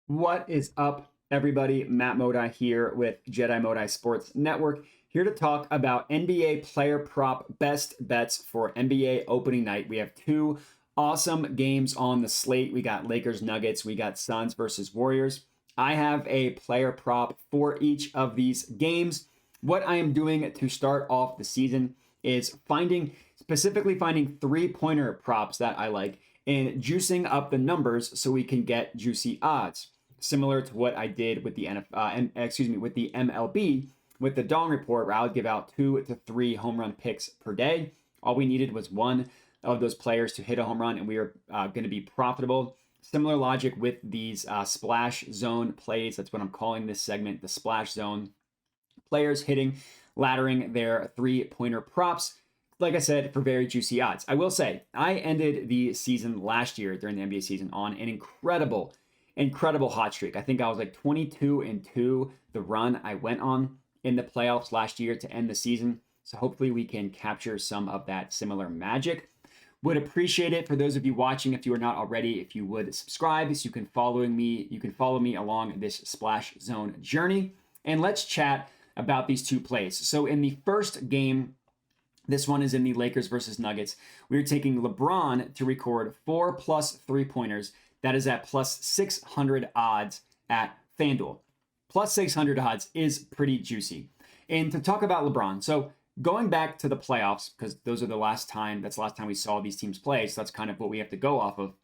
What is up, everybody? Matt Modi here with Jedi Modi Sports Network, here to talk about NBA player prop best bets for NBA opening night. We have two awesome games on the slate. We got Lakers Nuggets, we got Suns versus Warriors. I have a player prop for each of these games. What I am doing to start off the season is specifically finding three-pointer props that I like and juicing up the numbers so we can get juicy odds, similar to what I did with the with the MLB with the Dawn Report, where I would give out 2 to 3 home run picks per day. All we needed was one of those players to hit a home run, and we are going to be profitable. Similar logic with these splash zone plays. That's what I'm calling this segment, the splash zone. Players hitting, laddering their three-pointer props, like I said, for very juicy odds. I will say, I ended the season last year during the NBA season on an incredible hot streak. I think I was like 22-2 the run I went on in the playoffs last year to end the season. So hopefully we can capture some of that similar magic. Would appreciate it for those of you watching, if you are not already, if you would subscribe so you can follow me along this splash zone journey. And let's chat about these two plays. So in the first game, this one is in the Lakers versus Nuggets. We are taking LeBron to record 4+ three-pointers. That is at plus 600 odds at FanDuel. Plus 600 odds is pretty juicy. And to talk about LeBron, so going back to the playoffs, because that's the last time we saw these teams play, so that's kind of what we have to go off of.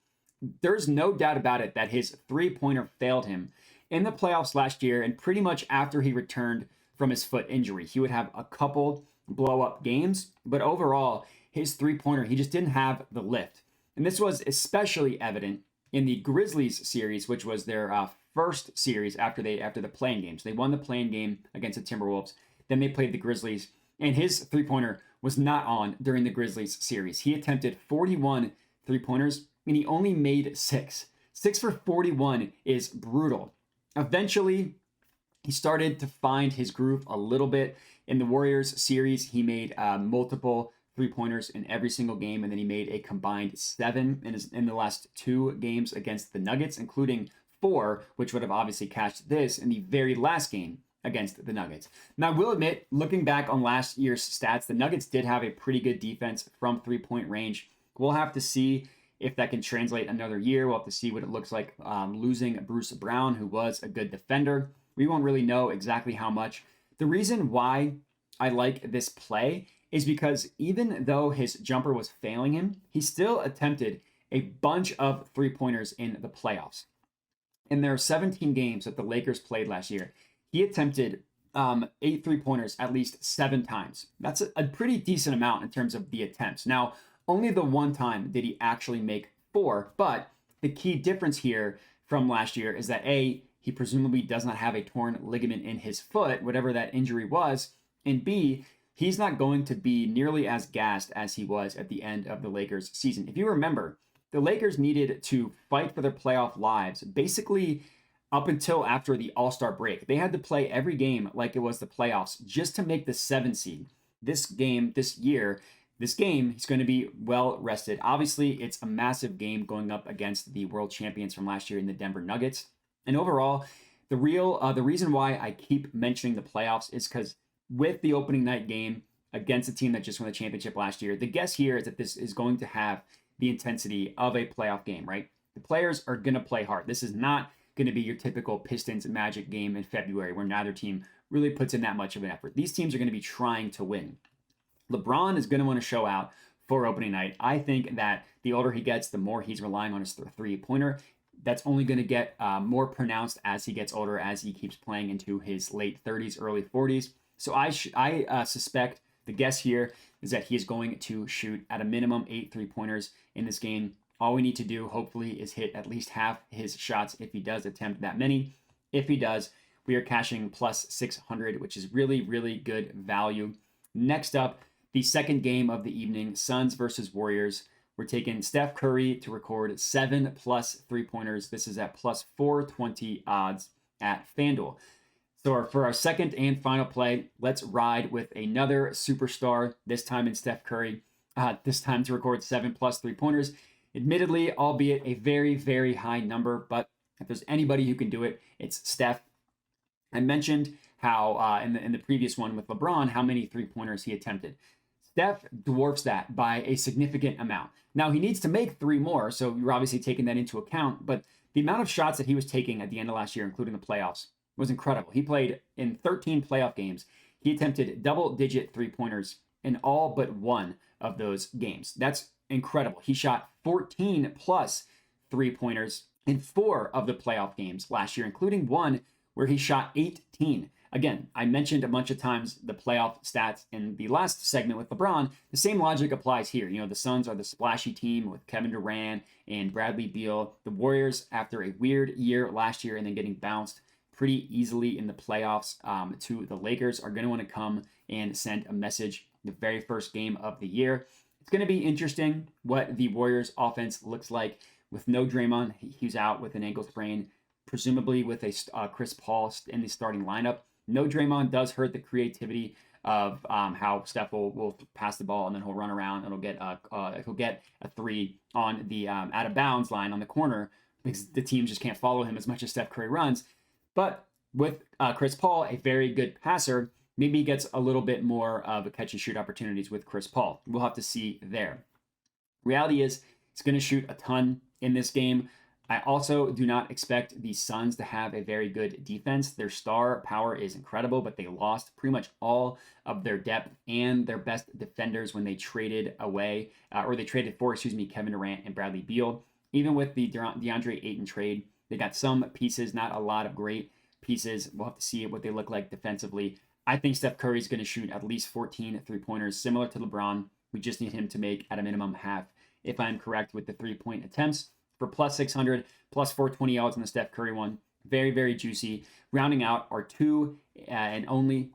There's no doubt about it that his three-pointer failed him in the playoffs last year, and pretty much after he returned from his foot injury. He would have a couple blow-up games, but overall, his three-pointer, he just didn't have the lift. And this was especially evident in the Grizzlies series, which was their first series after the play-in games. They won the play-in game against the Timberwolves. Then they played the Grizzlies, and his three-pointer was not on during the Grizzlies series. He attempted 41 three-pointers, and he only made 6. 6 for 41 is brutal. Eventually, he started to find his groove a little bit. In the Warriors series, he made multiple three-pointers in every single game, and then he made a combined 7 in the last 2 games against the Nuggets, including 4, which would have obviously cashed this in the very last game against the Nuggets. Now, I will admit, looking back on last year's stats, the Nuggets did have a pretty good defense from three-point range. We'll have to see if that can translate another year. We'll have to see what it looks like losing Bruce Brown, who was a good defender. We won't really know exactly how much. The reason why I like this play is because even though his jumper was failing him, he still attempted a bunch of three-pointers in the playoffs. In their 17 games that the Lakers played last year, he attempted 8 three-pointers at least 7 times. That's a pretty decent amount in terms of the attempts. Now, only the one time did he actually make 4, but the key difference here from last year is that he presumably does not have a torn ligament in his foot, whatever that injury was, and B, he's not going to be nearly as gassed as he was at the end of the Lakers season. If you remember, the Lakers needed to fight for their playoff lives basically up until after the All-Star break. They had to play every game like it was the playoffs just to make the 7 seed. This game, he's going to be well rested. Obviously, it's a massive game going up against the world champions from last year in the Denver Nuggets. And overall, the reason why I keep mentioning the playoffs is because with the opening night game against a team that just won the championship last year, the guess here is that this is going to have the intensity of a playoff game, right? The players are going to play hard. This is not going to be your typical Pistons Magic game in February where neither team really puts in that much of an effort. These teams are going to be trying to win. LeBron is going to want to show out for opening night. I think that the older he gets, the more he's relying on his three-pointer. That's only going to get more pronounced as he gets older, as he keeps playing into his late 30s, early 40s. So I suspect the guess here is that he is going to shoot at a minimum 8 three-pointers in this game. All we need to do, hopefully, is hit at least half his shots if he does attempt that many. If he does, we are cashing plus 600, which is really, really good value. Next up, the second game of the evening, Suns versus Warriors. We're taking Steph Curry to record 7+ three-pointers. This is at plus 420 odds at FanDuel. So for our second and final play, let's ride with another superstar, this time in Steph Curry, this time to record 7+ three-pointers. Admittedly, albeit a very, very high number, but If there's anybody who can do it, it's Steph. I mentioned how in the previous one with LeBron, how many 3-pointers he attempted. Steph dwarfs that by a significant amount. Now he needs to make 3 more, so you're obviously taking that into account. But the amount of shots that he was taking at the end of last year, including the playoffs, was incredible. He played in 13 playoff games. He attempted double-digit 3-pointers in all but one of those games. That's incredible. He shot 14 plus 3-pointers in 4 of the playoff games last year, including one where he shot 18. Again, I mentioned a bunch of times the playoff stats in the last segment with LeBron. The same logic applies here. You know, the Suns are the splashy team with Kevin Durant and Bradley Beal. The Warriors, after a weird year last year and then getting bounced pretty easily in the playoffs to the Lakers, are going to want to come and send a message the very first game of the year. It's going to be interesting what the Warriors offense looks like with no Draymond. He's out with an ankle sprain, presumably with a Chris Paul in the starting lineup. No Draymond does hurt the creativity of how Steph will pass the ball and then he'll run around and he'll get a 3 on the out of bounds line on the corner because the team just can't follow him as much as Steph Curry runs. But with Chris Paul, a very good passer, maybe he gets a little bit more of a catch and shoot opportunities with Chris Paul. We'll have to see there. Reality is he's going to shoot a ton in this game. I also do not expect the Suns to have a very good defense. Their star power is incredible, but they lost pretty much all of their depth and their best defenders when they traded away, or they traded for, Kevin Durant and Bradley Beal. Even with the DeAndre Ayton trade, they got some pieces, not a lot of great pieces. We'll have to see what they look like defensively. I think Steph Curry is going to shoot at least 14 3-pointers, similar to LeBron. We just need him to make at a minimum half, if I'm correct with the 3-point attempts. For plus 600, plus 420 odds on the Steph Curry one. Very, very juicy. Rounding out our two and only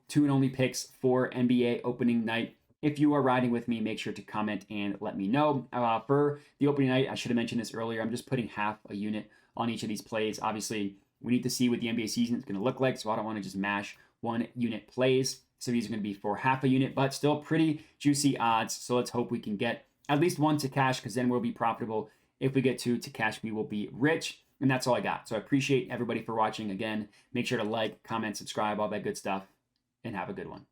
picks for NBA opening night. If you are riding with me, make sure to comment and let me know. For the opening night, I should have mentioned this earlier. I'm just putting half a unit on each of these plays. Obviously, we need to see what the NBA season is going to look like, so I don't want to just mash 1 unit plays. So these are going to be for half a unit, but still pretty juicy odds. So let's hope we can get at least 1 to cash, because then we'll be profitable. If we get 2 to cash, we will be rich. And that's all I got. So I appreciate everybody for watching. Again, make sure to like, comment, subscribe, all that good stuff, and have a good one.